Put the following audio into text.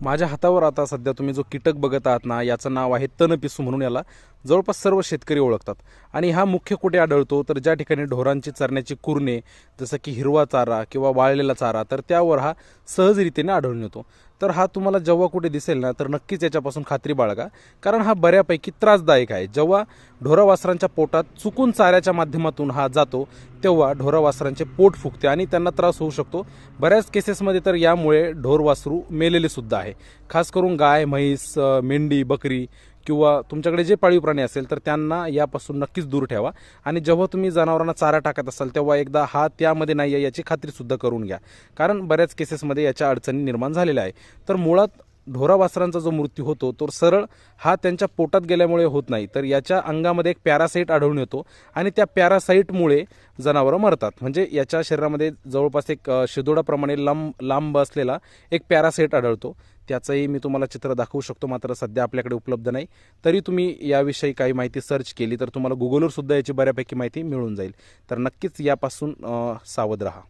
माझ्या हातावर आता सध्या तुम्ही जो कीटक बघत आहात ना, याचं नाव आहे तणपिसू म्हणून याला जवळपास सर्व शेतकरी ओळखतात. आणि हा मुख्य कुठे आढळतो तर ज्या ठिकाणी ढोरांची चरण्याची कुरणे, जसं की हिरवा चारा किंवा वाळलेला चारा, तर त्यावर हा सहजरीतीने आढळून येतो. तर हा तुम्हाला जेव्हा कुठे दिसेल ना, तर नक्कीच याच्यापासून खात्री बाळगा, कारण हा बऱ्यापैकी त्रासदायक आहे. जेव्हा ढोरावासरांच्या पोटात चुकून चाऱ्याच्या माध्यमातून हा जातो, तेव्हा ढोरावासरांचे पोट फुगते आणि त्यांना त्रास होऊ शकतो. बऱ्याच केसेसमध्ये तर यामुळे ढोरवासरू मेलेले सुद्धा आहे. खास करून गाय, म्हैस, मेंढी, बकरी किंवा तुमच्याकडे जे पाळीव प्राणी असेल तर त्यांना यापासून नक्कीच दूर ठेवा. आणि जेव्हा तुम्ही जनावरांना चारा टाकत असाल तेव्हा एकदा हा त्यामध्ये नाही आहे याची खात्रीसुद्धा करून घ्या, कारण बऱ्याच केसेसमध्ये याच्या अडचणी निर्माण झालेल्या आहे. तर मुळात ढोरावासरांचा जो मृत्यू होतो तो सरळ हा त्यांच्या पोटात गेल्यामुळे होत नाही, तर याच्या अंगामध्ये एक पॅरासाईट आढळून येतो आणि त्या पॅरासाईटमुळे जनावरं मरतात. म्हणजे याच्या शरीरामध्ये जवळपास एक शिदोडाप्रमाणे लांब असलेला एक पॅरासाईट आढळतो. त्याचंही मी तुम्हाला चित्र दाखवू शकतो, मात्र सध्या आपल्याकडे उपलब्ध नाही. तरी तुम्ही याविषयी काही माहिती सर्च केली तर तुम्हाला गुगलवर सुद्धा याची बऱ्यापैकी माहिती मिळून जाईल. तर नक्कीच यापासून सावध राहा.